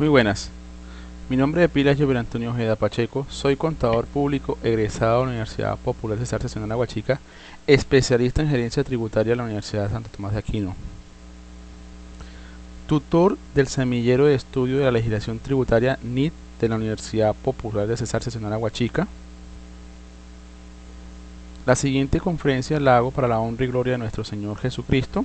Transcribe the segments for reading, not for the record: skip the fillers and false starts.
Muy buenas, mi nombre es Pilas Jover Antonio Ojeda Pacheco, soy contador público egresado de la Universidad Popular Cesar Session de Aguachica, especialista en gerencia tributaria de la Universidad de Santo Tomás de Aquino, tutor del semillero de estudio de la legislación tributaria NIT de la Universidad Popular de Cesar Session de Aguachica. La siguiente conferencia la hago para la honra y gloria de nuestro Señor Jesucristo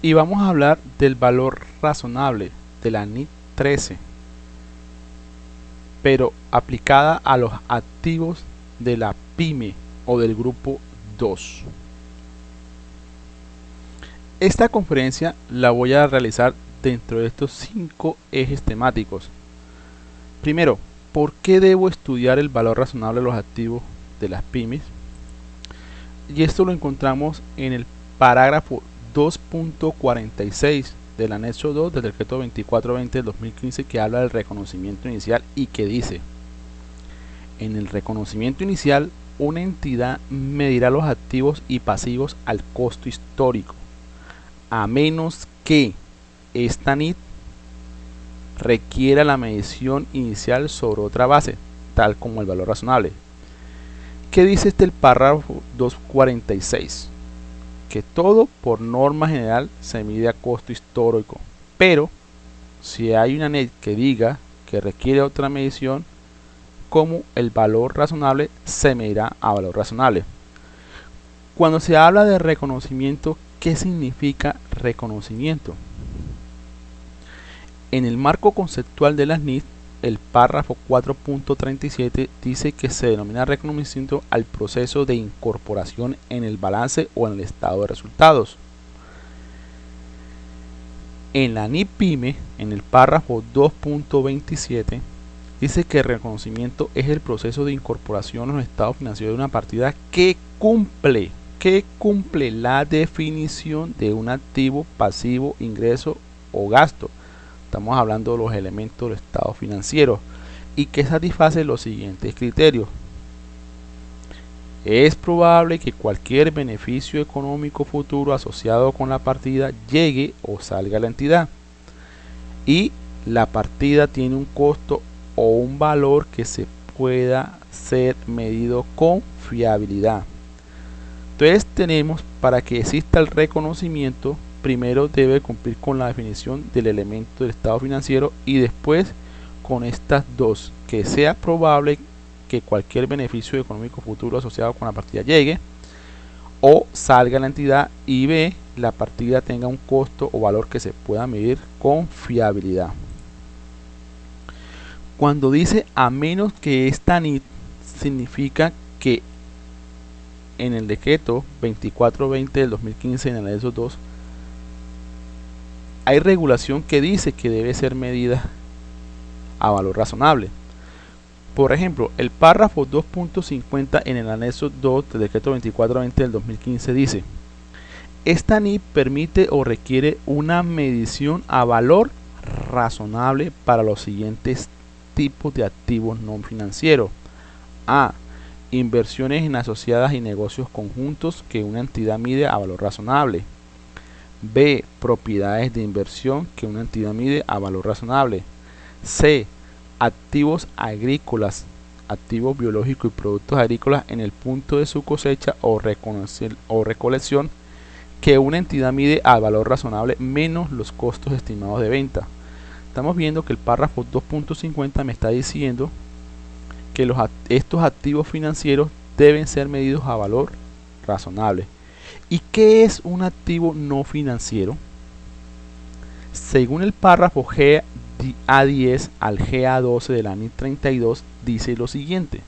y vamos a hablar del valor razonable de la NIT 13, pero aplicada a los activos de la PYME o del grupo 2. Esta conferencia la voy a realizar dentro de estos 5 ejes temáticos. Primero, ¿por qué debo estudiar el valor razonable de los activos de las pymes? Y esto lo encontramos en el parágrafo 2.46 del anexo 2 del decreto 2420 del 2015, que habla del reconocimiento inicial y que dice: en el reconocimiento inicial, una entidad medirá los activos y pasivos al costo histórico, a menos que esta NIT requiera la medición inicial sobre otra base, tal como el valor razonable. ¿Qué dice el párrafo 246? Que todo por norma general se mide a costo histórico, pero si hay una NIT que diga que requiere otra medición, como el valor razonable, se medirá a valor razonable. Cuando se habla de reconocimiento, ¿qué significa reconocimiento? En el marco conceptual de las NIT, el párrafo 4.37 dice que se denomina reconocimiento al proceso de incorporación en el balance o en el estado de resultados. En la NIT PYME, en el párrafo 2.27, dice que el reconocimiento es el proceso de incorporación en el estado financiero de una partida que cumple la definición de un activo, pasivo, ingreso o gasto. Estamos hablando de los elementos del estado financiero y que satisface los siguientes criterios. Es probable que cualquier beneficio económico futuro asociado con la partida llegue o salga a la entidad, y la partida tiene un costo o un valor que se pueda ser medido con fiabilidad. Entonces tenemos, para que exista el reconocimiento, primero debe cumplir con la definición del elemento del estado financiero y después con estas dos: que sea probable que cualquier beneficio económico futuro asociado con la partida llegue o salga a la entidad, y B, la partida tenga un costo o valor que se pueda medir con fiabilidad. Cuando dice a menos que esta NIT, significa que en el decreto 2420 del 2015, en el anexo 2, hay regulación que dice que debe ser medida a valor razonable. Por ejemplo, el párrafo 2.50 en el anexo 2 del decreto 2420 del 2015 dice: esta NIT permite o requiere una medición a valor razonable para los siguientes tipos de activos no financieros. A. Inversiones en asociadas y negocios conjuntos que una entidad mide a valor razonable. B. Propiedades de inversión que una entidad mide a valor razonable. C. Activos agrícolas, activos biológicos y productos agrícolas en el punto de su cosecha o recolección que una entidad mide a valor razonable menos los costos estimados de venta. Estamos viendo que el párrafo 2.50 me está diciendo que estos activos financieros deben ser medidos a valor razonable. ¿Y qué es un activo no financiero? Según el párrafo GA10 al GA12 de la NIT 32, dice lo siguiente: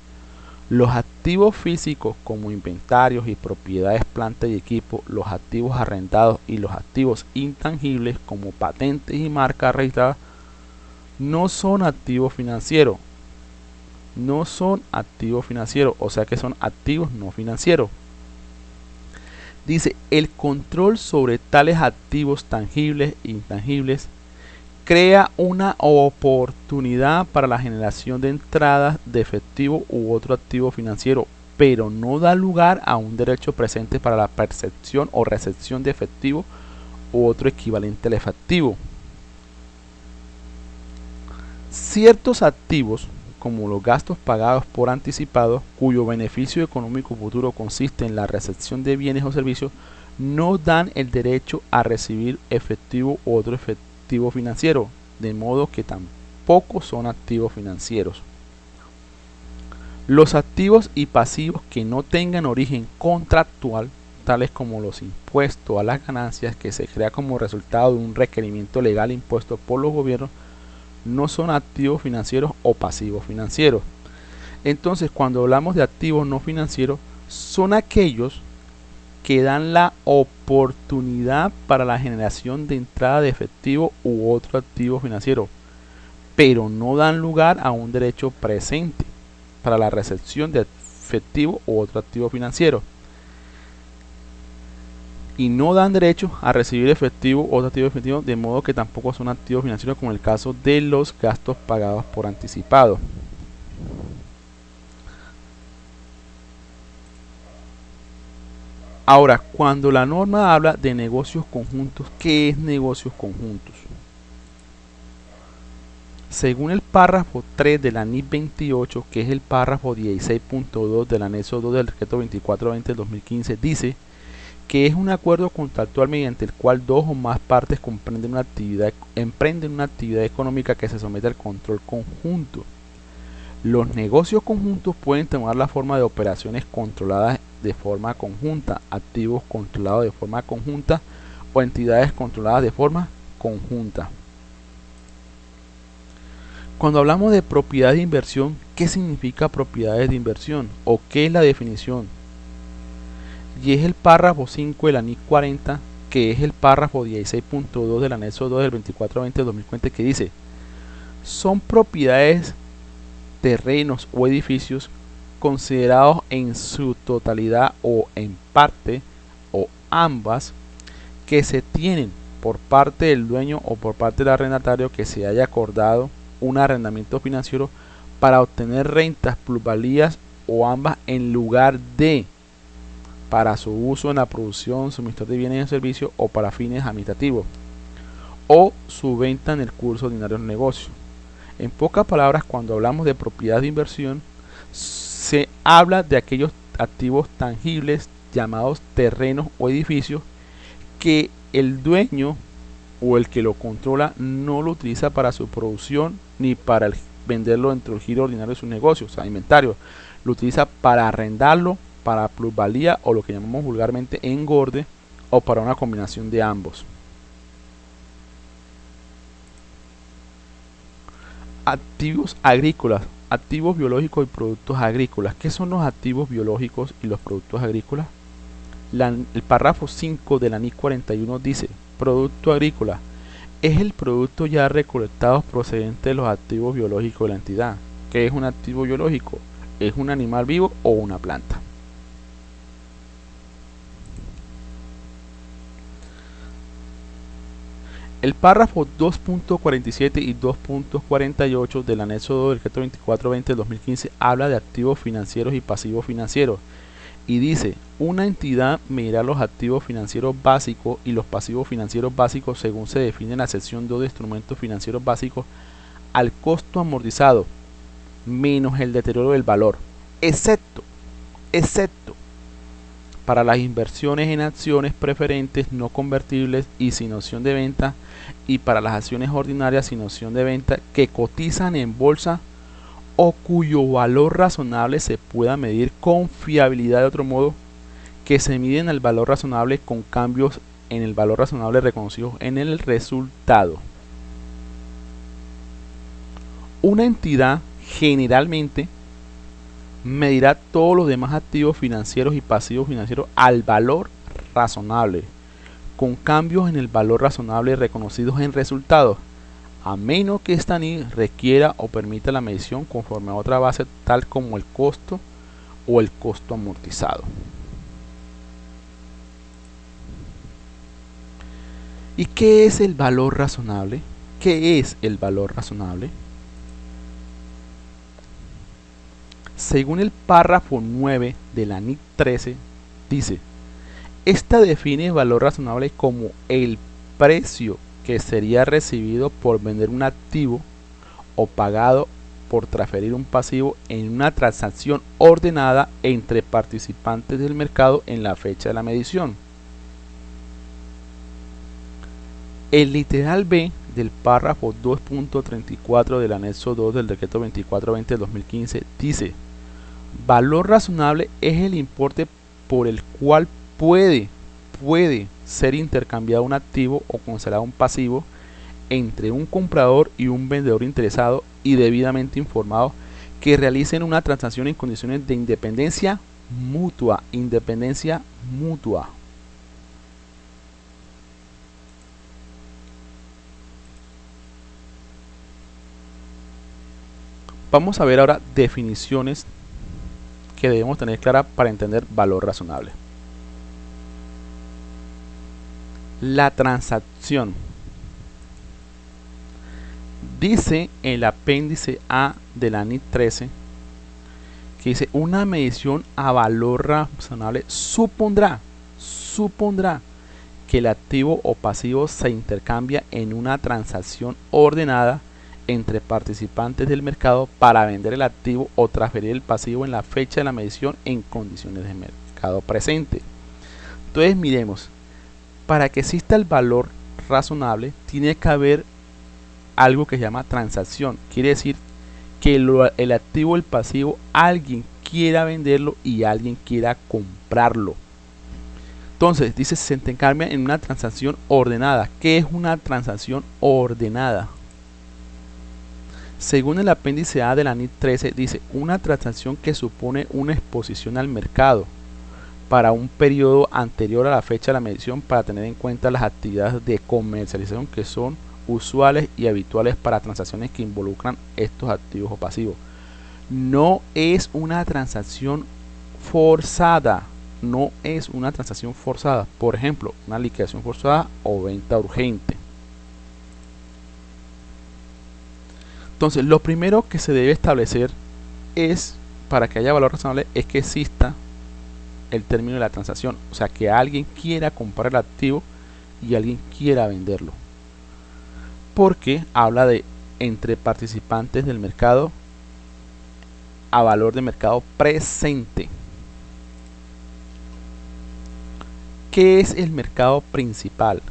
los activos físicos como inventarios y propiedades, planta y equipo, los activos arrendados y los activos intangibles como patentes y marcas registradas no son activos financieros. No son activos financieros, o sea que son activos no financieros. Dice: el control sobre tales activos tangibles e intangibles crea una oportunidad para la generación de entradas de efectivo u otro activo financiero, pero no da lugar a un derecho presente para la percepción o recepción de efectivo u otro equivalente al efectivo. Ciertos activos, como los gastos pagados por anticipado, cuyo beneficio económico futuro consiste en la recepción de bienes o servicios, no dan el derecho a recibir efectivo u otro efectivo financiero, de modo que tampoco son activos financieros. Los activos y pasivos que no tengan origen contractual, tales como los impuestos a las ganancias que se crea como resultado de un requerimiento legal impuesto por los gobiernos, no son activos financieros o pasivos financieros. Entonces, cuando hablamos de activos no financieros, son aquellos que dan la oportunidad para la generación de entrada de efectivo u otro activo financiero, pero no dan lugar a un derecho presente para la recepción de efectivo u otro activo financiero, y no dan derecho a recibir efectivo o otro activo efectivo, de modo que tampoco son activos financieros, como en el caso de los gastos pagados por anticipado. Ahora, cuando la norma habla de negocios conjuntos, ¿qué es negocios conjuntos? Según el párrafo 3 de la NIC 28, que es el párrafo 16.2 del anexo 2 del decreto 2420 del 2015, dice que es un acuerdo contractual mediante el cual dos o más partes emprenden una actividad económica que se somete al control conjunto. Los negocios conjuntos pueden tomar la forma de operaciones controladas de forma conjunta, activos controlados de forma conjunta o entidades controladas de forma conjunta. Cuando hablamos de propiedad de inversión, ¿qué significa propiedades de inversión? ¿O qué es la definición? Y es el párrafo 5 de la NIC 40, que es el párrafo 16.2 del anexo 2 del 2420 del 2020, que dice: son propiedades, terrenos o edificios considerados en su totalidad o en parte o ambas, que se tienen por parte del dueño o por parte del arrendatario que se haya acordado un arrendamiento financiero para obtener rentas, plusvalías o ambas, en lugar de para su uso en la producción, suministro de bienes y servicios o para fines administrativos, o su venta en el curso ordinario del negocio. En pocas palabras, cuando hablamos de propiedad de inversión, se habla de aquellos activos tangibles llamados terrenos o edificios que el dueño o el que lo controla no lo utiliza para su producción ni para venderlo dentro del giro ordinario de sus negocios, o sea, inventario. Lo utiliza para arrendarlo, para plusvalía o lo que llamamos vulgarmente engorde, o para una combinación de ambos. Activos agrícolas, activos biológicos y productos agrícolas. ¿Qué son los activos biológicos y los productos agrícolas? El párrafo 5 de la NIC 41 dice: producto agrícola es el producto ya recolectado procedente de los activos biológicos de la entidad. ¿Qué es un activo biológico? Es un animal vivo o una planta. El párrafo 2.47 y 2.48 del anexo 2 del decreto 2420 del 2015 habla de activos financieros y pasivos financieros y dice: una entidad medirá los activos financieros básicos y los pasivos financieros básicos según se define en la sección 2 de instrumentos financieros básicos al costo amortizado menos el deterioro del valor, excepto para las inversiones en acciones preferentes no convertibles y sin opción de venta, y para las acciones ordinarias sin opción de venta que cotizan en bolsa o cuyo valor razonable se pueda medir con fiabilidad de otro modo, que se miden al valor razonable con cambios en el valor razonable reconocidos en el resultado. Una entidad generalmente medirá todos los demás activos financieros y pasivos financieros al valor razonable, con cambios en el valor razonable reconocidos en resultados, a menos que esta NIC requiera o permita la medición conforme a otra base tal como el costo o el costo amortizado. ¿Y qué es el valor razonable? ¿Qué es el valor razonable? Según el párrafo 9 de la NIC 13, dice: esta define el valor razonable como el precio que sería recibido por vender un activo o pagado por transferir un pasivo en una transacción ordenada entre participantes del mercado en la fecha de la medición. El literal B del párrafo 2.34 del anexo 2 del decreto 2420 del 2015 dice: valor razonable es el importe por el cual puede ser intercambiado un activo o considerado un pasivo entre un comprador y un vendedor interesado y debidamente informado que realicen una transacción en condiciones de independencia mutua. Vamos a ver ahora definiciones que debemos tener claras para entender valor razonable. La transacción. Dice en el apéndice A de la NIT 13 que dice: una medición a valor razonable supondrá que el activo o pasivo se intercambia en una transacción ordenada entre participantes del mercado para vender el activo o transferir el pasivo en la fecha de la medición en condiciones de mercado presente. Entonces miremos, para que exista el valor razonable tiene que haber algo que se llama transacción. Quiere decir que el activo o el pasivo alguien quiera venderlo y alguien quiera comprarlo. Entonces dice: se intercambia en una transacción ordenada. ¿Qué es una transacción ordenada? Según el apéndice A de la NIT 13 dice: una transacción que supone una exposición al mercado para un periodo anterior a la fecha de la medición para tener en cuenta las actividades de comercialización que son usuales y habituales para transacciones que involucran estos activos o pasivos. No es una transacción forzada. Por ejemplo, una liquidación forzada o venta urgente. Entonces, lo primero que se debe establecer es, para que haya valor razonable, es que exista el término de la transacción, o sea, que alguien quiera comprar el activo y alguien quiera venderlo, porque habla de entre participantes del mercado a valor de mercado presente. ¿Qué es el mercado principal?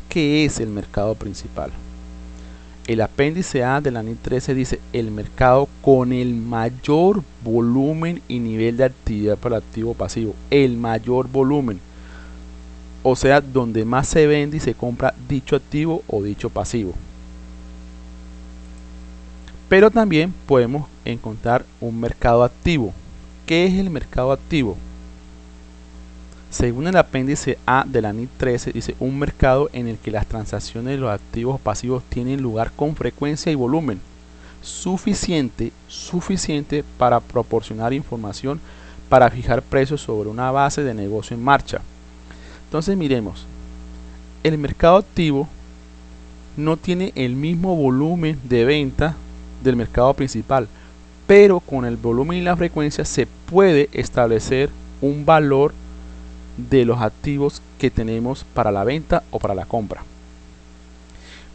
El apéndice A de la NIT 13 dice: el mercado con el mayor volumen y nivel de actividad para el activo pasivo. El mayor volumen, o sea, donde más se vende y se compra dicho activo o dicho pasivo. Pero también podemos encontrar un mercado activo. ¿Qué es el mercado activo? Según el apéndice A de la NIT 13 dice: un mercado en el que las transacciones de los activos pasivos tienen lugar con frecuencia y volumen suficiente para proporcionar información para fijar precios sobre una base de negocio en marcha. Entonces miremos, el mercado activo no tiene el mismo volumen de venta del mercado principal, pero con el volumen y la frecuencia se puede establecer un valor de los activos que tenemos para la venta o para la compra,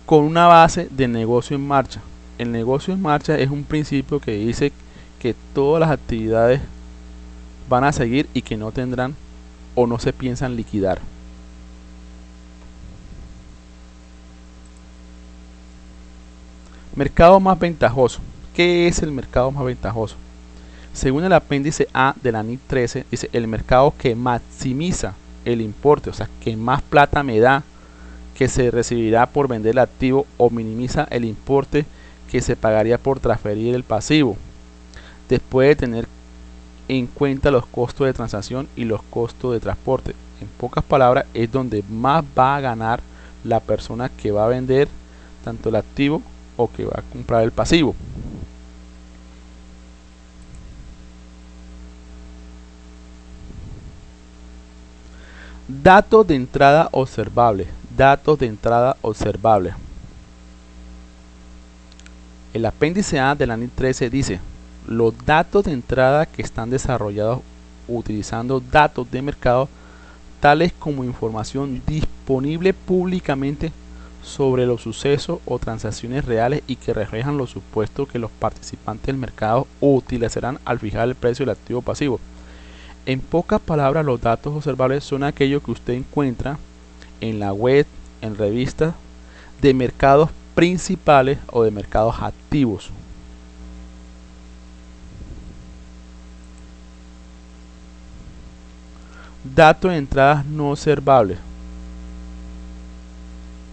con una base de negocio en marcha. El negocio en marcha es un principio que dice que todas las actividades van a seguir y que no tendrán o no se piensan liquidar. Mercado más ventajoso. ¿Qué es el mercado más ventajoso? Según el apéndice A de la NIT 13 dice: el mercado que maximiza el importe, o sea, que más plata me da que se recibirá por vender el activo, o minimiza el importe que se pagaría por transferir el pasivo, después de tener en cuenta los costos de transacción y los costos de transporte. En pocas palabras, es donde más va a ganar la persona que va a vender tanto el activo o que va a comprar el pasivo. Datos de entrada observables. El apéndice A de la NIT 13 dice: los datos de entrada que están desarrollados utilizando datos de mercado, tales como información disponible públicamente sobre los sucesos o transacciones reales y que reflejan los supuestos que los participantes del mercado utilizarán al fijar el precio del activo pasivo. En pocas palabras, los datos observables son aquellos que usted encuentra en la web, en revistas de mercados principales o de mercados activos. Datos de entradas no observables.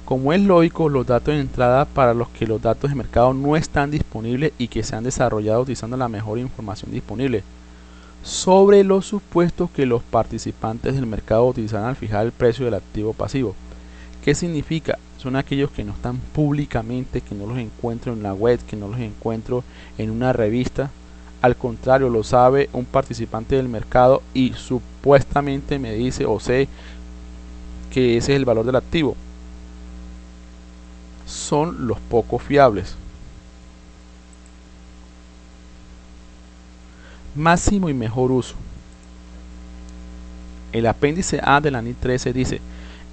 Como es lógico, los datos de entrada para los que los datos de mercado no están disponibles y que se han desarrollado utilizando la mejor información disponible sobre los supuestos que los participantes del mercado utilizarán al fijar el precio del activo pasivo. ¿Qué significa? Son aquellos que no están públicamente, que no los encuentro en la web, que no los encuentro en una revista. Al contrario, lo sabe un participante del mercado y supuestamente me dice o sé que ese es el valor del activo. Son los poco fiables. Máximo y mejor uso. El apéndice A de la NIT 13 dice: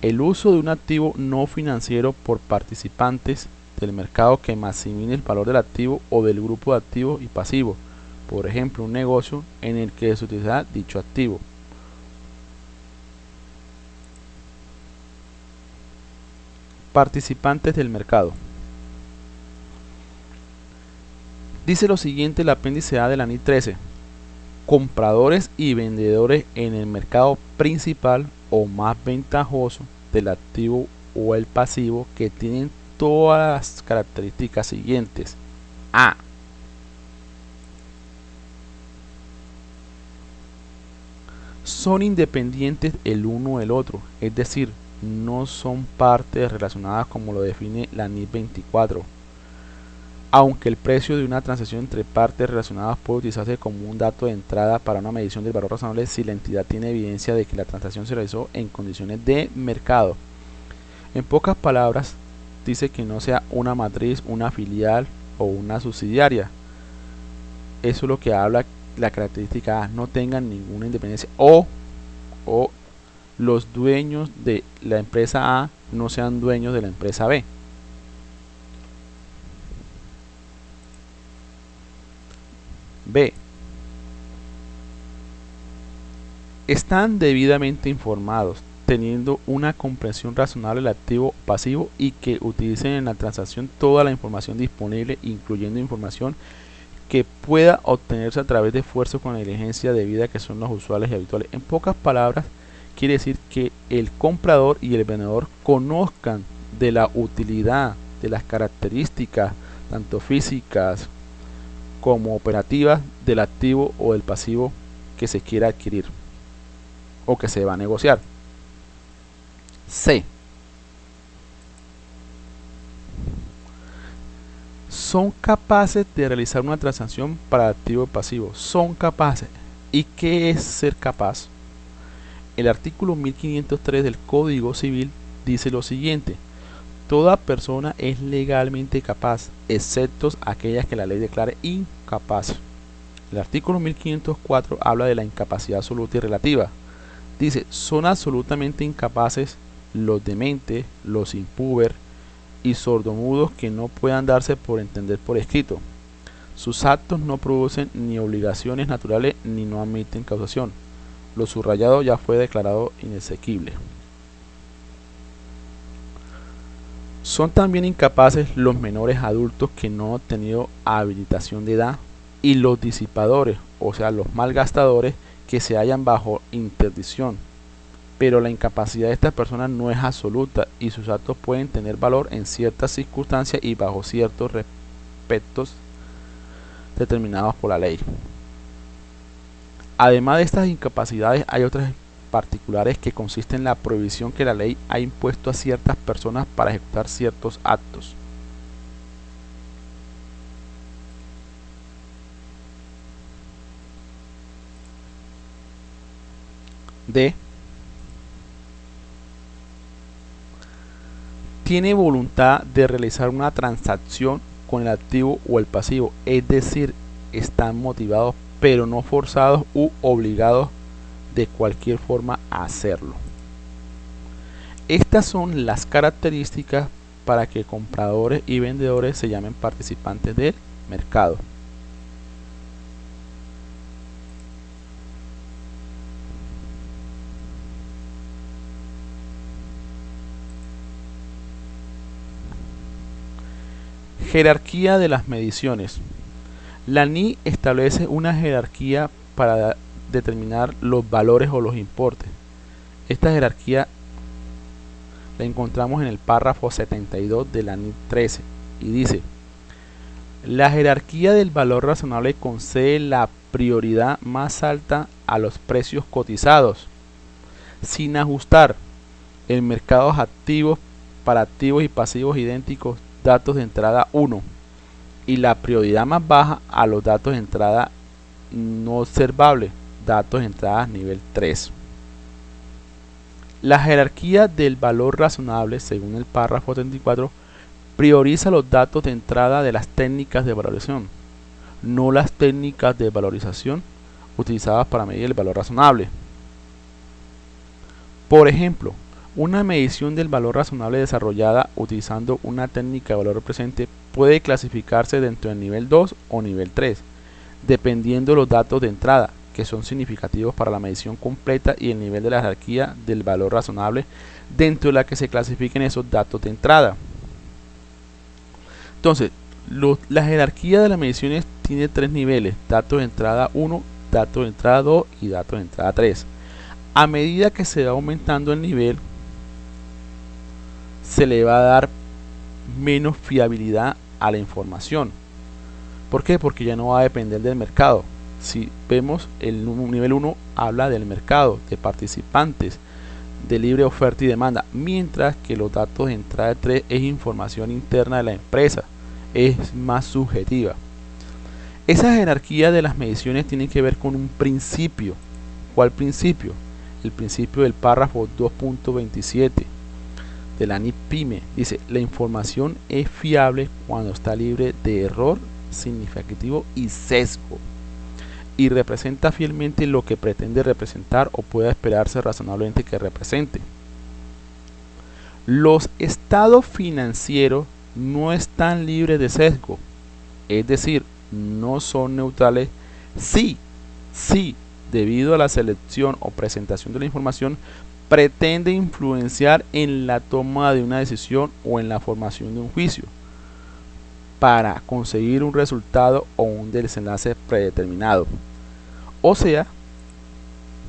el uso de un activo no financiero por participantes del mercado que maximice el valor del activo o del grupo de activos y pasivos, por ejemplo, un negocio en el que se utilizará dicho activo. Participantes del mercado. Dice lo siguiente el apéndice A de la NIT 13: compradores y vendedores en el mercado principal o más ventajoso del activo o el pasivo que tienen todas las características siguientes. A. Son independientes el uno del otro, es decir, no son partes relacionadas como lo define la NIT 24. Aunque el precio de una transacción entre partes relacionadas puede utilizarse como un dato de entrada para una medición del valor razonable si la entidad tiene evidencia de que la transacción se realizó en condiciones de mercado. En pocas palabras, dice que no sea una matriz, una filial o una subsidiaria. Eso es lo que habla la característica A, no tengan ninguna independencia o los dueños de la empresa A no sean dueños de la empresa B. B. Están debidamente informados, teniendo una comprensión razonable del activo pasivo y que utilicen en la transacción toda la información disponible, incluyendo información que pueda obtenerse a través de esfuerzos con la diligencia debida que son los usuales y habituales. En pocas palabras, quiere decir que el comprador y el vendedor conozcan de la utilidad, de las características, tanto físicas como operativas, del activo o del pasivo que se quiera adquirir o que se va a negociar. C. Son capaces de realizar una transacción para activo y pasivo. Son capaces. ¿Y qué es ser capaz? El artículo 1503 del Código Civil dice lo siguiente: toda persona es legalmente capaz, excepto aquellas que la ley declare incapaz. El artículo 1504 habla de la incapacidad absoluta y relativa. Dice: son absolutamente incapaces los dementes, los impúber y sordomudos que no puedan darse por entender por escrito. Sus actos no producen ni obligaciones naturales ni no admiten causación. Lo subrayado ya fue declarado inexequible. Son también incapaces los menores adultos que no han obtenido habilitación de edad y los disipadores, o sea, los malgastadores que se hallan bajo interdicción. Pero la incapacidad de estas personas no es absoluta y sus actos pueden tener valor en ciertas circunstancias y bajo ciertos respectos determinados por la ley. Además de estas incapacidades, hay otras particulares que consisten en la prohibición que la ley ha impuesto a ciertas personas para ejecutar ciertos actos. D. Tiene voluntad de realizar una transacción con el activo o el pasivo, es decir, están motivados pero no forzados u obligados de cualquier forma a hacerlo. Estas son las características para que compradores y vendedores se llamen participantes del mercado. Jerarquía de las mediciones. La NI establece una jerarquía para determinar los valores o los importes. Esta jerarquía la encontramos en el párrafo 72 de la NI 13 y dice: la jerarquía del valor razonable concede la prioridad más alta a los precios cotizados, sin ajustar en mercados activos para activos y pasivos idénticos, datos de entrada 1, y la prioridad más baja a los datos de entrada no observables, datos de entrada nivel 3. La jerarquía del valor razonable, según el párrafo 34, prioriza los datos de entrada de las técnicas de valorización, no las técnicas de valorización utilizadas para medir el valor razonable. Por ejemplo, una medición del valor razonable desarrollada utilizando una técnica de valor presente puede clasificarse dentro del nivel 2 o nivel 3, dependiendo de los datos de entrada, que son significativos para la medición completa, y el nivel de la jerarquía del valor razonable dentro de la que se clasifiquen esos datos de entrada. Entonces, la jerarquía de las mediciones tiene 3 niveles: datos de entrada 1, datos de entrada 2 y datos de entrada 3. A medida que se va aumentando el nivel, se le va a dar menos fiabilidad a la información. ¿Por qué? Porque ya no va a depender del mercado. Si vemos, el nivel 1 habla del mercado, de participantes, de libre oferta y demanda, mientras que los datos de entrada 3 es información interna de la empresa, es más subjetiva. Esa jerarquía de las mediciones tiene que ver con un principio. ¿Cuál principio? El principio del párrafo 2.27 de la NI PYME. Dice: la información es fiable cuando está libre de error significativo y sesgo, y representa fielmente lo que pretende representar o pueda esperarse razonablemente que represente. Los estados financieros no están libres de sesgo, es decir, no son neutrales si debido a la selección o presentación de la información pretende influenciar en la toma de una decisión o en la formación de un juicio para conseguir un resultado o un desenlace predeterminado. O sea,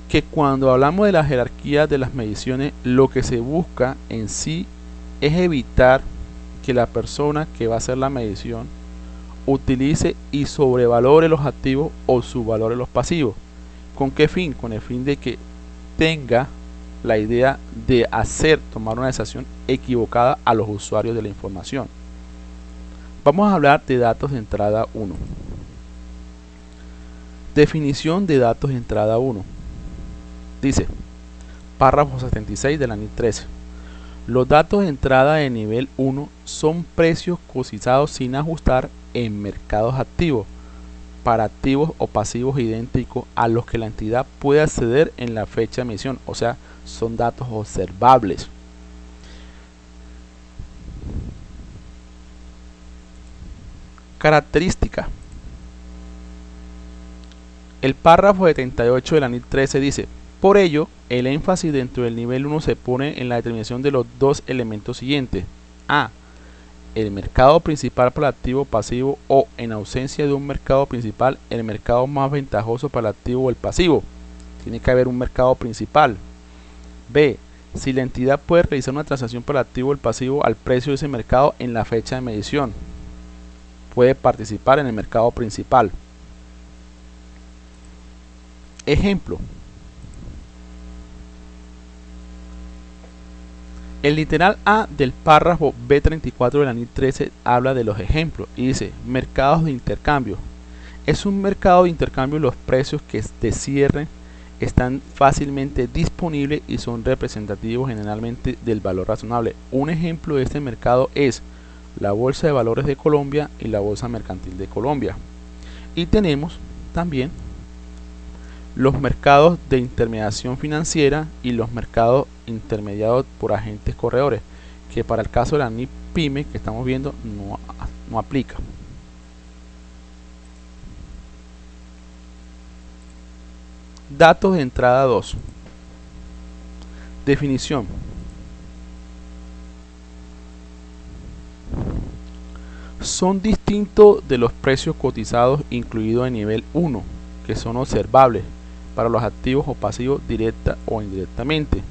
que cuando hablamos de la jerarquía de las mediciones, lo que se busca en sí es evitar que la persona que va a hacer la medición utilice y sobrevalore los activos o subvalore los pasivos. ¿Con qué fin? Con el fin de que tenga la idea de tomar una decisión equivocada a los usuarios de la información. Vamos a hablar de datos de entrada 1. Definición de datos de entrada 1. Dice, párrafo 76 de la NI 13. Los datos de entrada de nivel 1 son precios cotizados sin ajustar en mercados activos para activos o pasivos idénticos a los que la entidad puede acceder en la fecha de emisión, o sea, son datos observables. Característica. El párrafo 78 de la NI 13 dice: por ello, el énfasis dentro del nivel 1 se pone en la determinación de los dos elementos siguientes: a. el mercado principal para el activo pasivo, o, en ausencia de un mercado principal, el mercado más ventajoso para el activo o el pasivo. Tiene que haber un mercado principal. B. si la entidad puede realizar una transacción para el activo o el pasivo al precio de ese mercado en la fecha de medición. Puede participar en el mercado principal. Ejemplo. El literal A del párrafo B34 de la NI 13 habla de los ejemplos y dice: mercados de intercambio. Es un mercado de intercambio los precios que de cierre están fácilmente disponibles y son representativos generalmente del valor razonable. Un ejemplo de este mercado es la Bolsa de Valores de Colombia y la Bolsa Mercantil de Colombia. Y tenemos también los mercados de intermediación financiera y los mercados intermediados por agentes corredores, que para el caso de la NI pyme que estamos viendo no aplica. Datos de entrada 2. Definición. Son distintos de los precios cotizados incluidos en nivel 1, que son observables para los activos o pasivos directa o indirectamente.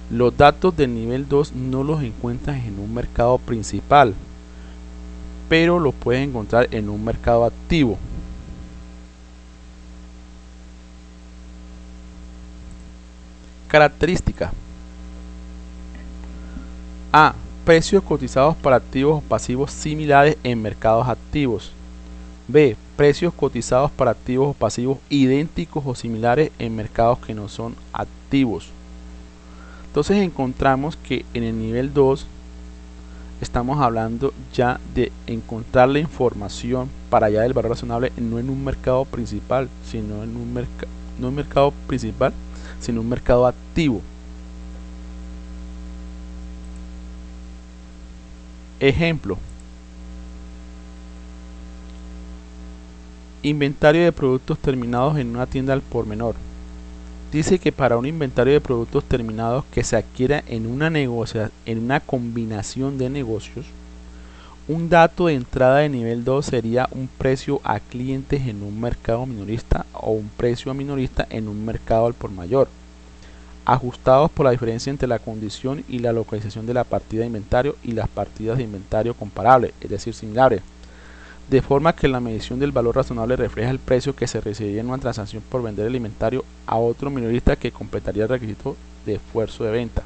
Los datos del nivel 2 no los encuentras en un mercado principal, pero los puedes encontrar en un mercado activo. Características. A. Precios cotizados para activos o pasivos similares en mercados activos. B. Precios cotizados para activos o pasivos idénticos o similares en mercados que no son activos. Entonces encontramos que en el nivel 2 estamos hablando ya de encontrar la información para allá del valor razonable no en un mercado principal, sino en un mercado principal, sino un mercado activo. Ejemplo. Inventario de productos terminados en una tienda al por menor. Dice que para un inventario de productos terminados que se adquiera en una combinación de negocios, un dato de entrada de nivel 2 sería un precio a clientes en un mercado minorista o un precio a minorista en un mercado al por mayor, ajustados por la diferencia entre la condición y la localización de la partida de inventario y las partidas de inventario comparables, es decir, similares, de forma que la medición del valor razonable refleja el precio que se recibiría en una transacción por vender el inventario a otro minorista que completaría el requisito de esfuerzo de venta.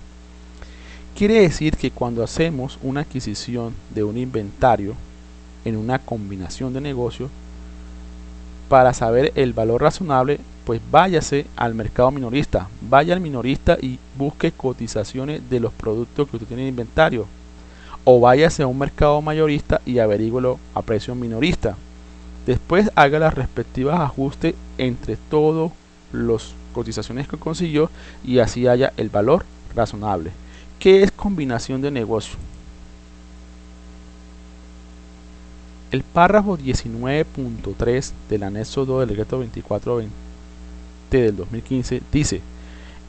Quiere decir que cuando hacemos una adquisición de un inventario en una combinación de negocios, para saber el valor razonable, pues váyase al mercado minorista, vaya al minorista y busque cotizaciones de los productos que usted tiene en inventario, o váyase a un mercado mayorista y averígüelo a precio minorista. Después haga las respectivas ajustes entre todas las cotizaciones que consiguió y así haya el valor razonable. ¿Qué es combinación de negocio? El párrafo 19.3 del anexo 2 del decreto 2420 del 2015 dice: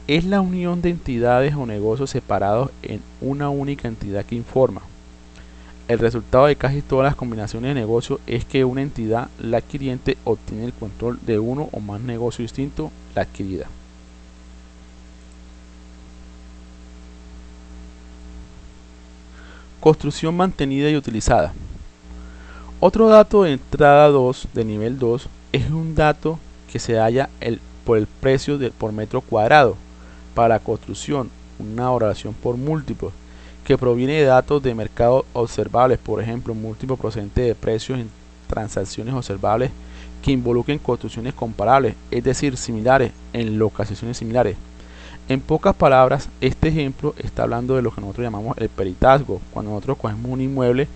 es la unión de entidades o negocios separados en una única entidad que informa. El resultado de casi todas las combinaciones de negocios es que una entidad, la adquiriente, obtiene el control de uno o más negocios distintos, la adquirida. Construcción mantenida y utilizada. Otro dato de entrada 2 de nivel 2 es un dato que se halla por el precio por metro cuadrado. Para la construcción, una valoración por múltiplos que proviene de datos de mercado observables, por ejemplo, múltiplo procedente de precios en transacciones observables que involucren construcciones comparables, es decir, similares en localizaciones similares. En pocas palabras, este ejemplo está hablando de lo que nosotros llamamos el peritazgo, cuando nosotros cogemos un inmueble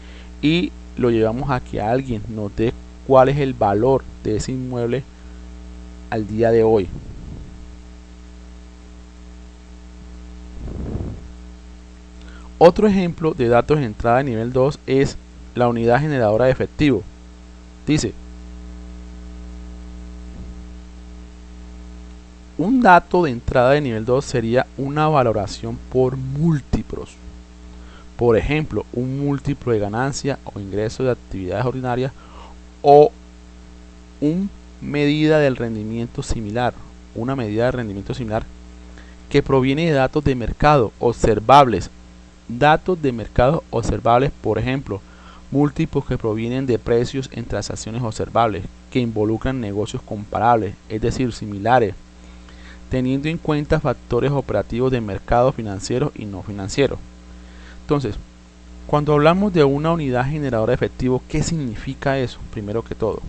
y lo llevamos a que alguien nos dé cuál es el valor de ese inmueble al día de hoy. Otro ejemplo de datos de entrada de nivel 2 es la unidad generadora de efectivo. Dice: un dato de entrada de nivel 2 sería una valoración por múltiplos. Por ejemplo, un múltiplo de ganancia o ingreso de actividades ordinarias o una medida del rendimiento similar, que proviene de datos de mercado observables. Datos de mercado observables, por ejemplo, múltiplos que provienen de precios en transacciones observables, que involucran negocios comparables, es decir, similares, teniendo en cuenta factores operativos de mercado financiero y no financiero. Entonces, cuando hablamos de una unidad generadora de efectivo, ¿qué significa eso? Primero que todo,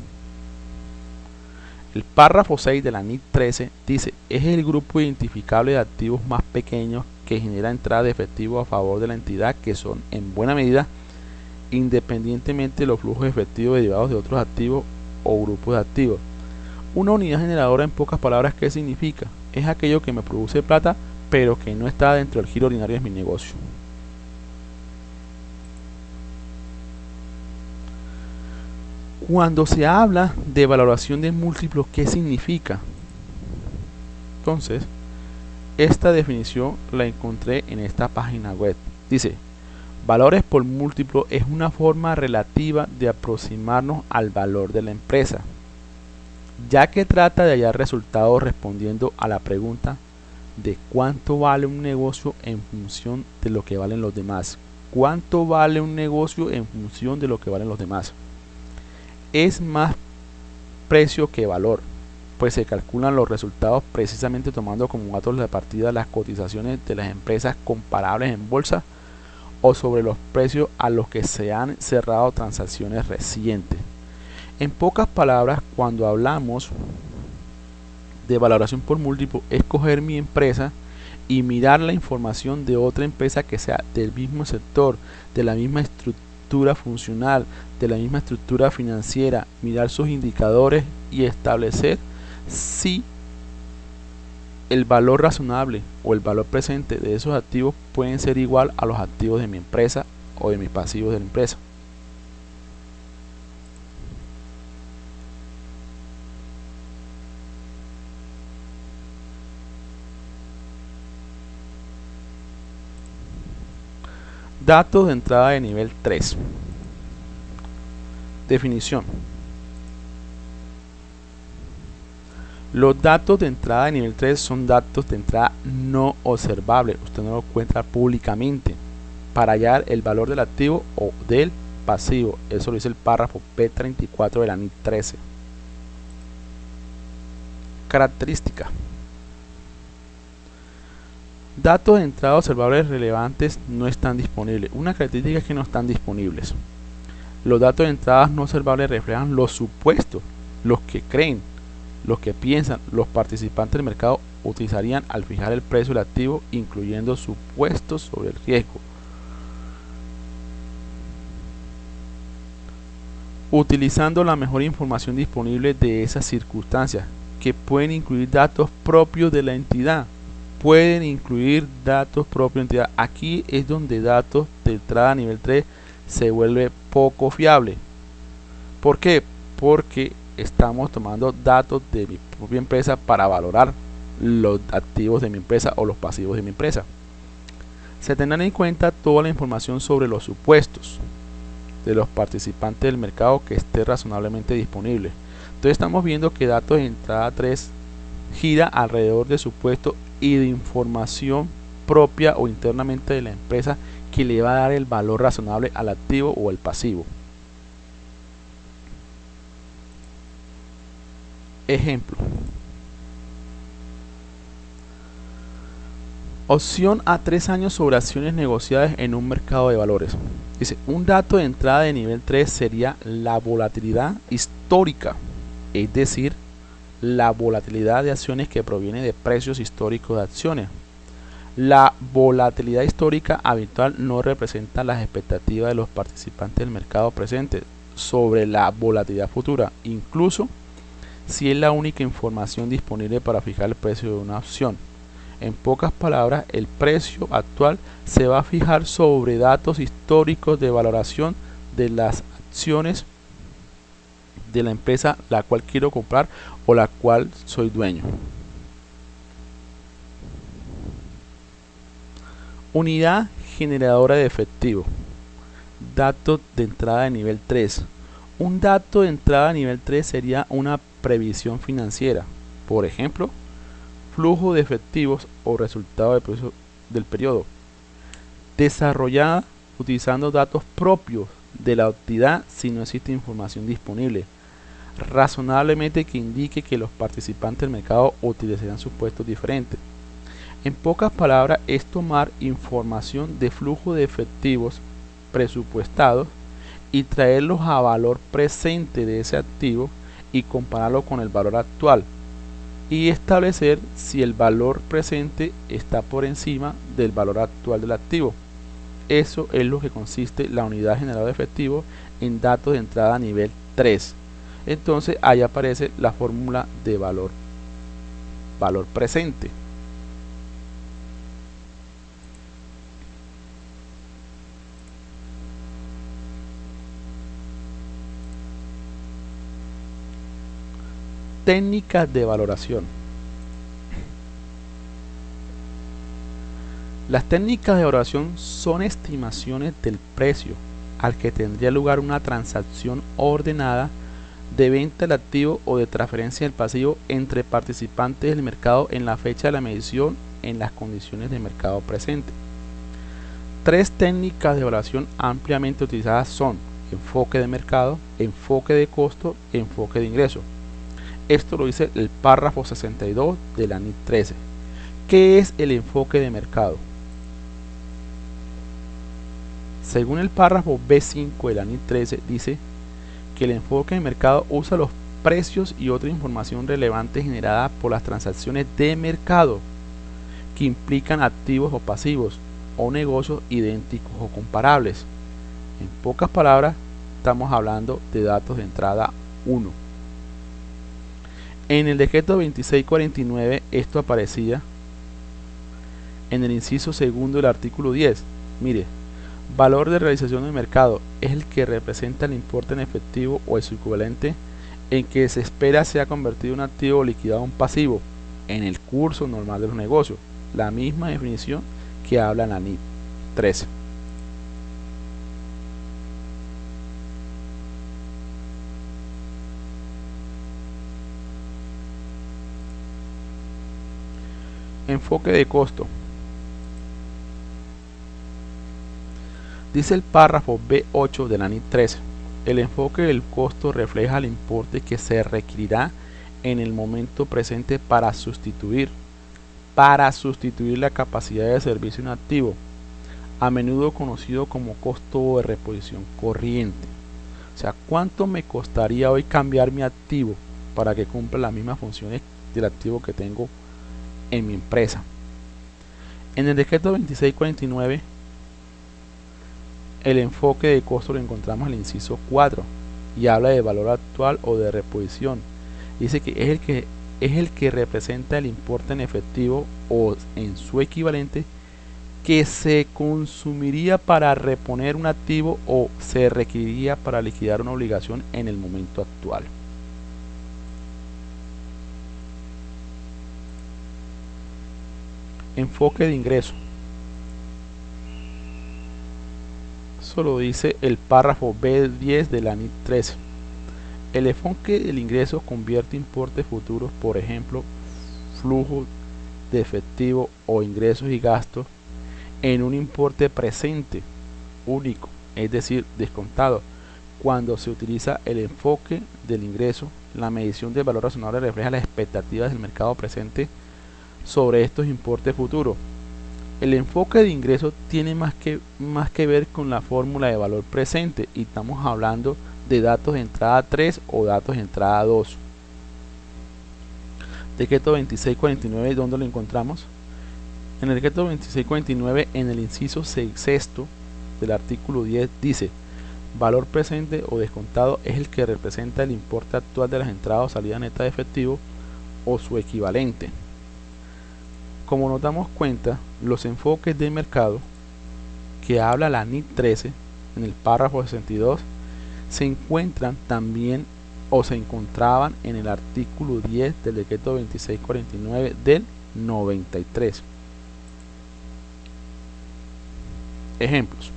el párrafo 6 de la NIC 13 dice: es el grupo identificable de activos más pequeños que genera entrada de efectivo a favor de la entidad, que son en buena medida independientemente de los flujos efectivos derivados de otros activos o grupos de activos. Una unidad generadora, en pocas palabras, ¿qué significa? Es aquello que me produce plata pero que no está dentro del giro ordinario de mi negocio. Cuando se habla de valoración de múltiplos, ¿qué significa? Entonces, esta definición la encontré en esta página web. Dice, valores por múltiplo es una forma relativa de aproximarnos al valor de la empresa, ya que trata de hallar resultados respondiendo a la pregunta de cuánto vale un negocio en función de lo que valen los demás. ¿Cuánto vale un negocio en función de lo que valen los demás? Es más precio que valor, pues se calculan los resultados precisamente tomando como datos de partida las cotizaciones de las empresas comparables en bolsa o sobre los precios a los que se han cerrado transacciones recientes. En pocas palabras, cuando hablamos de valoración por múltiplo, es coger mi empresa y mirar la información de otra empresa que sea del mismo sector, de la misma estructura funcional, de la misma estructura financiera, mirar sus indicadores y establecer si el valor razonable o el valor presente de esos activos pueden ser igual a los activos de mi empresa o de mis pasivos de la empresa. Datos de entrada de nivel 3. Definición. Los datos de entrada de nivel 3 son datos de entrada no observables. Usted no lo encuentra públicamente para hallar el valor del activo o del pasivo. Eso lo dice el párrafo P34 de la NIC 13. Característica. Datos de entrada observables relevantes no están disponibles. Una característica es que no están disponibles. Los datos de entradas no observables reflejan los supuestos, los que creen, los que piensan los participantes del mercado utilizarían al fijar el precio del activo, incluyendo supuestos sobre el riesgo. Utilizando la mejor información disponible de esas circunstancias, que pueden incluir datos propios de la entidad. Pueden incluir datos propios de la entidad. Aquí es donde datos de entrada a nivel 3 se vuelve poco fiable. ¿Por qué? Porque estamos tomando datos de mi propia empresa para valorar los activos de mi empresa o los pasivos de mi empresa. Se tendrán en cuenta toda la información sobre los supuestos de los participantes del mercado que esté razonablemente disponible. Entonces estamos viendo que datos de entrada 3 gira alrededor de supuestos y de información propia o internamente de la empresa que le va a dar el valor razonable al activo o el pasivo. Ejemplo. Opción a 3 años sobre acciones negociadas en un mercado de valores. Dice, un dato de entrada de nivel 3 sería la volatilidad histórica, es decir, la volatilidad de acciones que proviene de precios históricos de acciones. La volatilidad histórica habitual no representa las expectativas de los participantes del mercado presente sobre la volatilidad futura, incluso si es la única información disponible para fijar el precio de una opción. En pocas palabras, el precio actual se va a fijar sobre datos históricos de valoración de las acciones de la empresa la cual quiero comprar o la cual soy dueño. Unidad generadora de efectivo. Datos de entrada de nivel 3. Un dato de entrada de nivel 3 sería una previsión financiera. Por ejemplo, flujo de efectivos o resultado del periodo. Desarrollada utilizando datos propios de la entidad si no existe información disponible. Razonablemente que indique que los participantes del mercado utilizarán supuestos diferentes. En pocas palabras, es tomar información de flujo de efectivos presupuestados y traerlos a valor presente de ese activo y compararlo con el valor actual y establecer si el valor presente está por encima del valor actual del activo. Eso es lo que consiste la unidad generadora de efectivo en datos de entrada a nivel 3. Entonces ahí aparece la fórmula de valor presente. Técnicas de valoración. Las técnicas de valoración son estimaciones del precio al que tendría lugar una transacción ordenada de venta del activo o de transferencia del pasivo entre participantes del mercado en la fecha de la medición en las condiciones de mercado presente. Tres técnicas de evaluación ampliamente utilizadas son enfoque de mercado, enfoque de costo, enfoque de ingreso. Esto lo dice el párrafo 62 de la NIT 13. ¿Qué es el enfoque de mercado? Según el párrafo B5 de la NIT 13 dice que el enfoque de mercado usa los precios y otra información relevante generada por las transacciones de mercado que implican activos o pasivos o negocios idénticos o comparables. En pocas palabras, estamos hablando de datos de entrada 1. En el decreto 2649 esto aparecía en el inciso segundo del artículo 10. Mire, valor de realización del mercado es el que representa el importe en efectivo o su equivalente en que se espera sea convertido en activo o liquidado en un pasivo en el curso normal de los negocios. La misma definición que habla en la NIT 13. Enfoque de costo. Dice el párrafo B8 de la NIT 13. El enfoque del costo refleja el importe que se requerirá en el momento presente para sustituir la capacidad de servicio en activo, a menudo conocido como costo de reposición corriente. O sea, ¿cuánto me costaría hoy cambiar mi activo para que cumpla las mismas funciones del activo que tengo en mi empresa? En el decreto 2649, el enfoque de costo lo encontramos en el inciso 4 y habla de valor actual o de reposición. Dice que es el que representa el importe en efectivo o en su equivalente que se consumiría para reponer un activo o se requeriría para liquidar una obligación en el momento actual. Enfoque de ingreso. Eso lo dice el párrafo B10 de la NIT 13. El enfoque del ingreso convierte importes futuros, por ejemplo, flujo de efectivo o ingresos y gastos, en un importe presente único, es decir, descontado. Cuando se utiliza el enfoque del ingreso, la medición del valor razonable refleja las expectativas del mercado presente sobre estos importes futuros. El enfoque de ingreso tiene más que ver con la fórmula de valor presente y estamos hablando de datos de entrada 3 o datos de entrada 2. Decreto 2649, ¿dónde lo encontramos? En el decreto 2649, en el inciso sexto del artículo 10 dice: valor presente o descontado es el que representa el importe actual de las entradas o salidas netas de efectivo o su equivalente. Como nos damos cuenta, los enfoques de mercado que habla la NIT 13 en el párrafo 62 se encuentran también o se encontraban en el artículo 10 del decreto 2649 del 93. Ejemplos.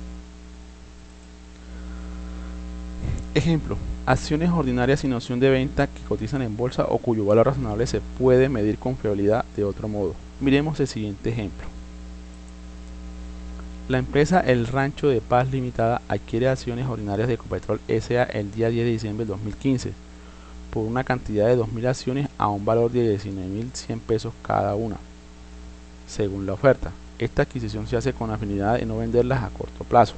Ejemplo: acciones ordinarias sin opción de venta que cotizan en bolsa o cuyo valor razonable se puede medir con fiabilidad de otro modo. Miremos el siguiente ejemplo. La empresa El Rancho de Paz Limitada adquiere acciones ordinarias de Ecopetrol S.A. el día 10 de diciembre de 2015 por una cantidad de 2.000 acciones a un valor de 19.100 pesos cada una, según la oferta. Esta adquisición se hace con la finalidad de no venderlas a corto plazo.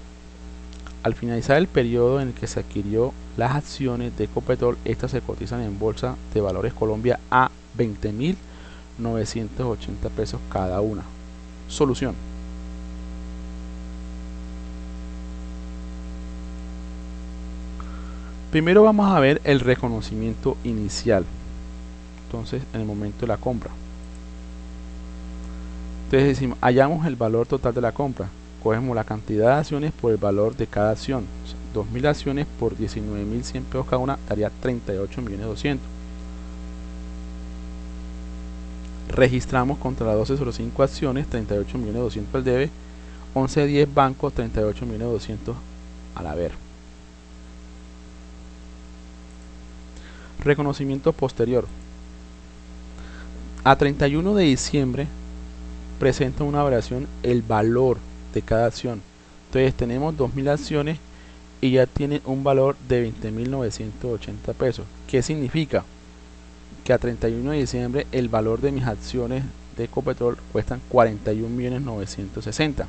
Al finalizar el periodo en el que se adquirió las acciones de Ecopetrol, estas se cotizan en Bolsa de Valores Colombia a 20.980 pesos cada una. Solución. Primero vamos a ver el reconocimiento inicial. Entonces, en el momento de la compra. Entonces decimos, hallamos el valor total de la compra. Cogemos la cantidad de acciones por el valor de cada acción. O sea, 2.000 acciones por 19.100 pesos cada una daría 38.200.000. registramos contra las 1205 acciones 38.200.000 al debe, 1110 bancos 38.200.000 al haber. Reconocimiento posterior. A 31 de diciembre presenta una variación el valor de cada acción. Entonces tenemos 2.000 acciones y ya tiene un valor de 20.980 pesos. ¿Qué significa? Que a 31 de diciembre el valor de mis acciones de Ecopetrol cuestan 41.960.000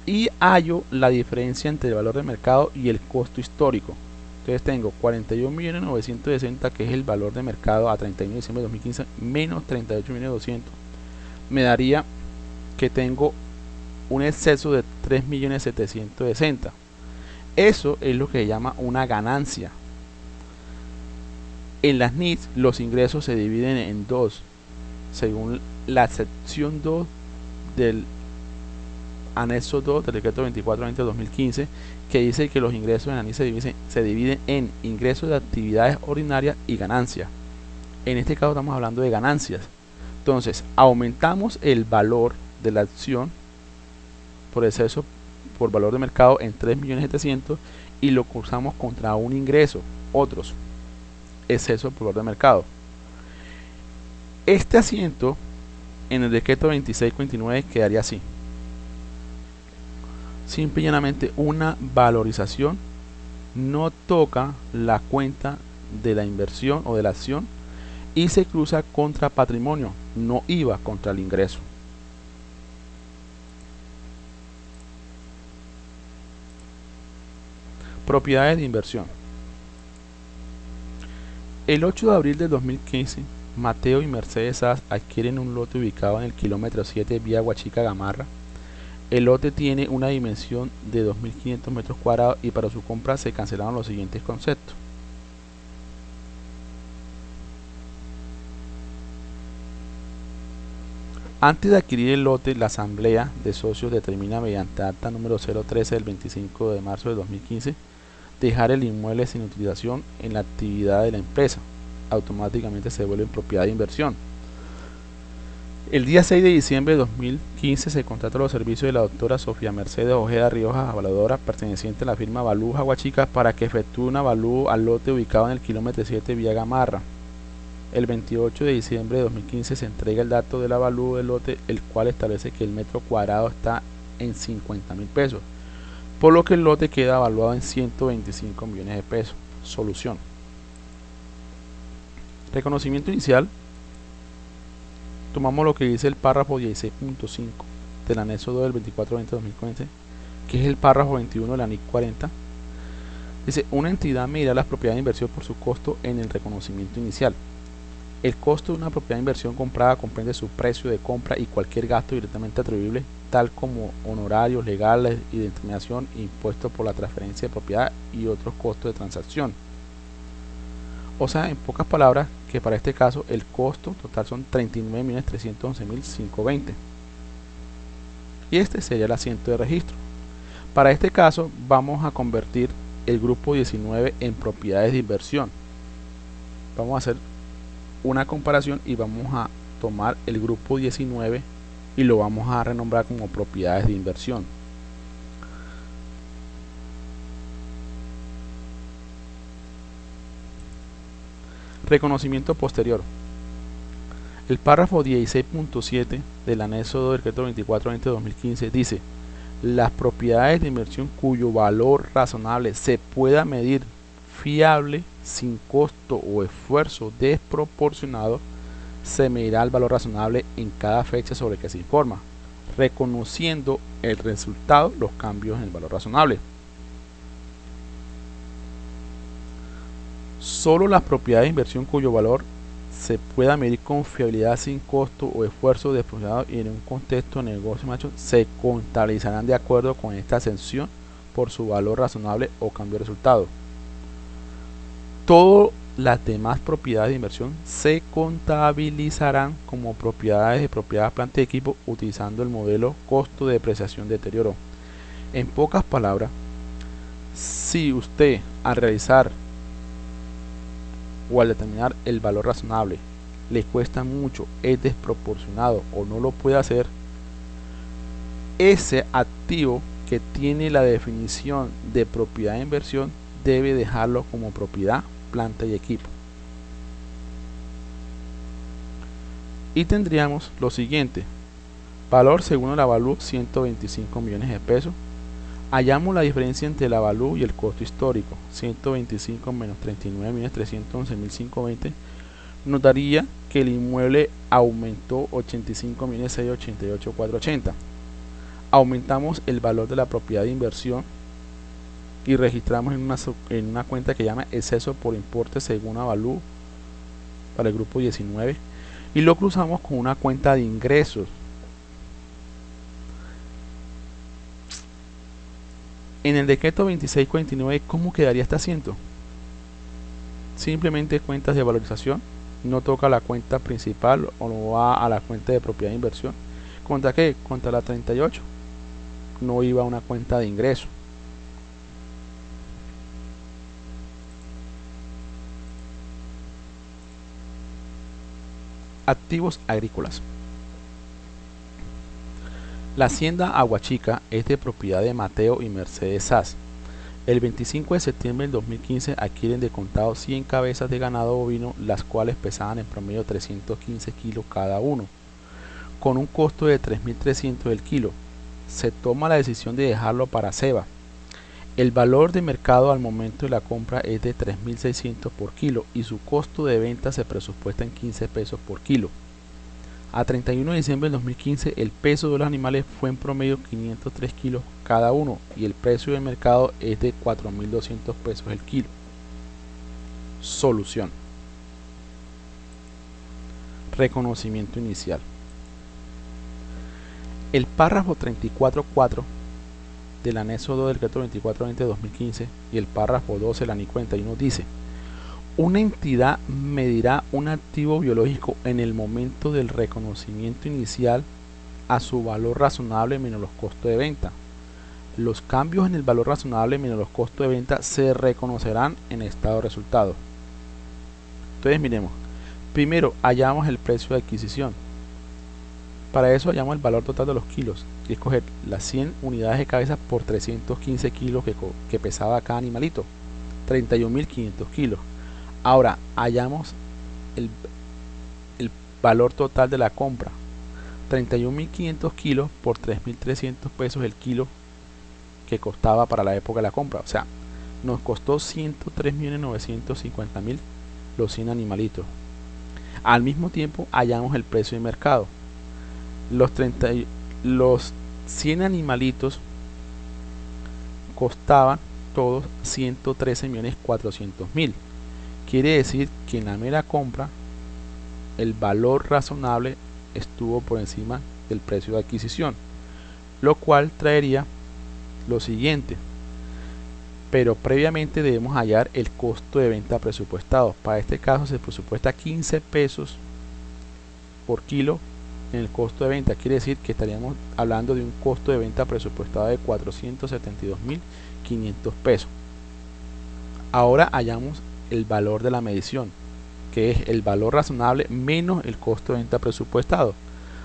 y hallo la diferencia entre el valor de mercado y el costo histórico. Entonces tengo 41.960.000 que es el valor de mercado a 31 de diciembre de 2015 menos 38.200.000 me daría que tengo un exceso de 3.760.000. Eso es lo que se llama una ganancia. En las NICs los ingresos se dividen en dos, según la sección 2 del anexo 2 del decreto 24/2015, que dice que los ingresos en la NIC se dividen en ingresos de actividades ordinarias y ganancias. En este caso estamos hablando de ganancias. Entonces aumentamos el valor de la acción por exceso por valor de mercado en 3.700.000 y lo cursamos contra un ingreso, otros exceso por valor de mercado. Este asiento en el decreto 26/29 quedaría así: simple y llanamente una valorización, no toca la cuenta de la inversión o de la acción y se cruza contra patrimonio, no IVA contra el ingreso. Propiedades de inversión. El 8 de abril de 2015, Mateo y Mercedes SAS adquieren un lote ubicado en el kilómetro 7 vía Huachica Gamarra. El lote tiene una dimensión de 2.500 metros cuadrados y para su compra se cancelaron los siguientes conceptos. Antes de adquirir el lote, la asamblea de socios determina mediante acta número 013 del 25 de marzo de 2015 dejar el inmueble sin utilización en la actividad de la empresa. Automáticamente se vuelve en propiedad de inversión. El día 6 de diciembre de 2015 se contrata los servicios de la doctora Sofía Mercedes Ojeda Rioja, avaladora perteneciente a la firma Avalúo Huachica, para que efectúe un avalúo al lote ubicado en el kilómetro 7 vía Gamarra. El 28 de diciembre de 2015 se entrega el dato del avalúo del lote, el cual establece que el metro cuadrado está en 50.000 pesos, por lo que el lote queda evaluado en 125 millones de pesos. Solución. Reconocimiento inicial. Tomamos lo que dice el párrafo 16.5 del anexo 2 del 24/2015, que es el párrafo 21 de la NIC 40. Dice: una entidad medirá las propiedades de inversión por su costo en el reconocimiento inicial. El costo de una propiedad de inversión comprada comprende su precio de compra y cualquier gasto directamente atribuible, tal como honorarios legales y de intermediación, impuestos por la transferencia de propiedad y otros costos de transacción. O sea, en pocas palabras, que para este caso el costo total son 39.311.520. Y este sería el asiento de registro. Para este caso vamos a convertir el grupo 19 en propiedades de inversión. Vamos a hacer una comparación y vamos a tomar el grupo 19 y lo vamos a renombrar como propiedades de inversión. Reconocimiento posterior. El párrafo 16.7 del anexo 2 del decreto 24/2015 dice: las propiedades de inversión cuyo valor razonable se pueda medir fiable, sin costo o esfuerzo desproporcionado, se medirá el valor razonable en cada fecha sobre que se informa, reconociendo el resultado los cambios en el valor razonable. Solo las propiedades de inversión cuyo valor se pueda medir con fiabilidad sin costo o esfuerzo desproporcionado y en un contexto de negocio se contabilizarán de acuerdo con esta ascensión por su valor razonable o cambio de resultado. Todas las demás propiedades de inversión se contabilizarán como propiedades de propiedad, planta y equipo utilizando el modelo costo de depreciación de deterioro. En pocas palabras, si usted al realizar o al determinar el valor razonable le cuesta mucho, es desproporcionado o no lo puede hacer, ese activo que tiene la definición de propiedad de inversión debe dejarlo como propiedad, planta y equipo. Y tendríamos lo siguiente: valor según el avalúo 125 millones de pesos. Hallamos la diferencia entre el avalúo y el costo histórico, 125 menos 39.311.520, nos daría que el inmueble aumentó 85.688.480. Aumentamos el valor de la propiedad de inversión y registramos en una cuenta que llama exceso por importe según avalúo para el grupo 19 y lo cruzamos con una cuenta de ingresos. En el decreto 2649, ¿cómo quedaría este asiento? Simplemente cuentas de valorización, no toca la cuenta principal o no va a la cuenta de propiedad de inversión. ¿Contra qué? Contra la 38. No iba a una cuenta de ingreso. Activos agrícolas. La hacienda Aguachica es de propiedad de Mateo y Mercedes Saz. El 25 de septiembre del 2015 adquieren de contado 100 cabezas de ganado bovino, las cuales pesaban en promedio 315 kilos cada uno, con un costo de 3.300 el kilo. Se toma la decisión de dejarlo para ceba. El valor de mercado al momento de la compra es de 3.600 por kilo y su costo de venta se presupuesta en 15 pesos por kilo. A 31 de diciembre del 2015 el peso de los animales fue en promedio 503 kilos cada uno y el precio de mercado es de 4.200 pesos el kilo. Solución. Reconocimiento inicial. El párrafo 34.4 del anexo 2 del decreto 2420 de 2015 y el párrafo 12 del anexo 41 dice: una entidad medirá un activo biológico en el momento del reconocimiento inicial a su valor razonable menos los costos de venta. Los cambios en el valor razonable menos los costos de venta se reconocerán en el estado de resultado. Entonces miremos, primero hallamos el precio de adquisición. Para eso hallamos el valor total de los kilos y escoger las 100 unidades de cabeza por 315 kilos que pesaba cada animalito, 31.500 kilos. Ahora hallamos el valor total de la compra, 31.500 kilos por 3.300 pesos el kilo que costaba para la época de la compra. O sea, nos costó 103.950.000 los 100 animalitos. Al mismo tiempo hallamos el precio de mercado. Los 100 animalitos costaban todos 113.400.000. Quiere decir que en la mera compra el valor razonable estuvo por encima del precio de adquisición, lo cual traería lo siguiente: pero previamente debemos hallar el costo de venta presupuestado. Para este caso se presupuesta 15 pesos por kilo en el costo de venta. Quiere decir que estaríamos hablando de un costo de venta presupuestado de 472.500 pesos. Ahora hallamos el valor de la medición, que es el valor razonable menos el costo de venta presupuestado.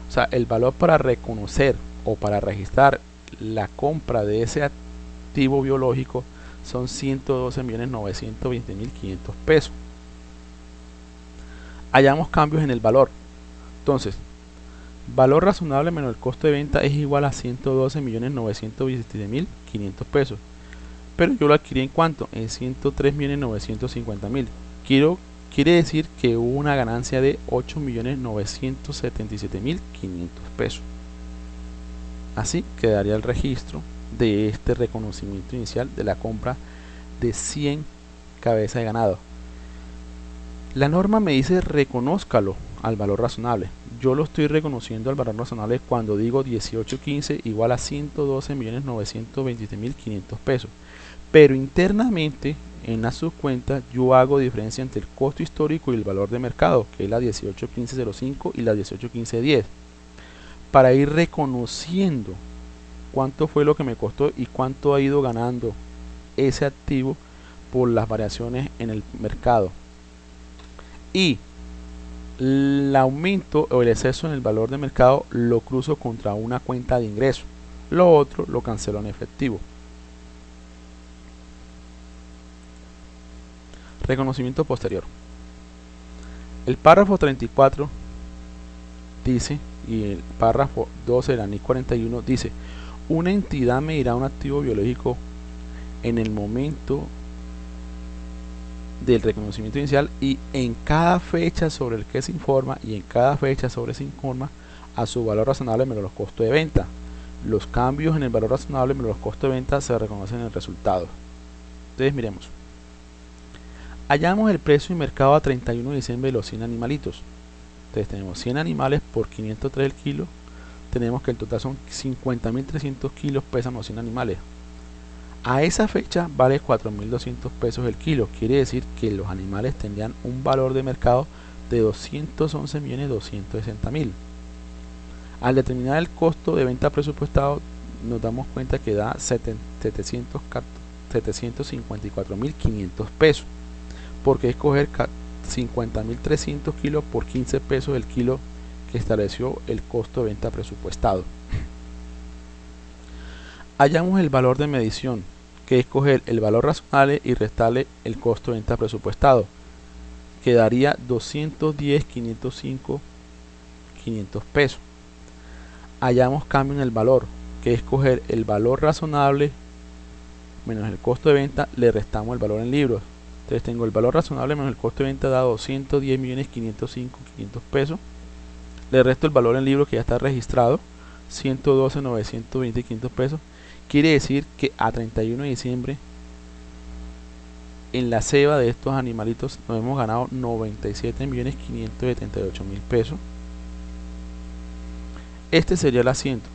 O sea, el valor para reconocer o para registrar la compra de ese activo biológico son 112.920.500 pesos. Hallamos cambios en el valor. Entonces, valor razonable menos el costo de venta es igual a 112.927.500 pesos. Pero yo lo adquirí en cuánto, en 103.950.000. Quiere decir que hubo una ganancia de 8.977.500 pesos. Así quedaría el registro de este reconocimiento inicial de la compra de 100 cabezas de ganado. La norma me dice reconózcalo al valor razonable. Yo lo estoy reconociendo al valor razonable cuando digo 1815 igual a 112.927.500 pesos. Pero internamente en la subcuenta yo hago diferencia entre el costo histórico y el valor de mercado, que es la 1815.05 y la 1815.10, para ir reconociendo cuánto fue lo que me costó y cuánto ha ido ganando ese activo por las variaciones en el mercado. Y El aumento o el exceso en el valor de mercado lo cruzo contra una cuenta de ingreso. Lo otro lo cancelo en efectivo. Reconocimiento posterior. El párrafo 34 dice, y el párrafo 12 del ANIC 41 dice, una entidad medirá un activo biológico en el momento del reconocimiento inicial y en cada fecha sobre el que se informa y en cada fecha sobre se informa a su valor razonable menos los costos de venta. Los cambios en el valor razonable menos los costos de venta se reconocen en el resultado. Entonces miremos. Hallamos el precio de mercado a 31 de diciembre de los 100 animalitos. Entonces tenemos 100 animales por 503 el kilo. Tenemos que el total son 50.300 kilos pesan los 100 animales. A esa fecha vale 4.200 pesos el kilo. Quiere decir que los animales tendrían un valor de mercado de 211.260.000. Al determinar el costo de venta presupuestado, nos damos cuenta que da 754.500 pesos. Porque escoger 50.300 kilos por 15 pesos el kilo que estableció el costo de venta presupuestado. Hallamos el valor de medición, que es coger el valor razonable y restarle el costo de venta presupuestado. Quedaría 210.505 pesos. Hallamos cambio en el valor, que es coger el valor razonable menos el costo de venta, le restamos el valor en libros. Entonces tengo el valor razonable menos el costo de venta da 210.505.500 pesos. Le resto el valor en libros que ya está registrado, 112.920.500 pesos. Quiere decir que a 31 de diciembre en la ceba de estos animalitos nos hemos ganado 97.578.000 pesos. Este sería el asiento.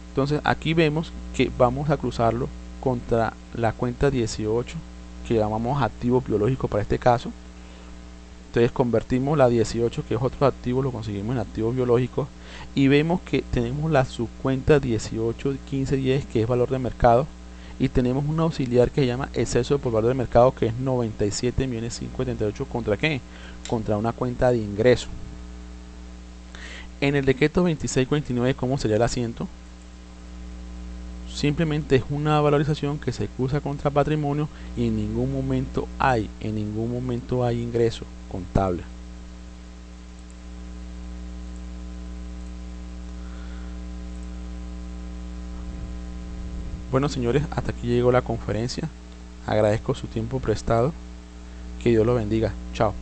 Entonces aquí vemos que vamos a cruzarlo contra la cuenta 18 que llamamos activo biológico para este caso. Entonces convertimos la 18, que es otro activo, lo conseguimos en activos biológicos y vemos que tenemos la subcuenta 18.15.10 que es valor de mercado y tenemos un auxiliar que se llama exceso por valor de mercado que es 97.578. ¿Contra qué? Contra una cuenta de ingreso. En el decreto 2649, ¿cómo sería el asiento? Simplemente es una valorización que se cruza contra patrimonio y en ningún momento hay ingreso contable. Bueno, señores, hasta aquí llegó la conferencia. Agradezco su tiempo prestado. Que Dios los bendiga. Chao.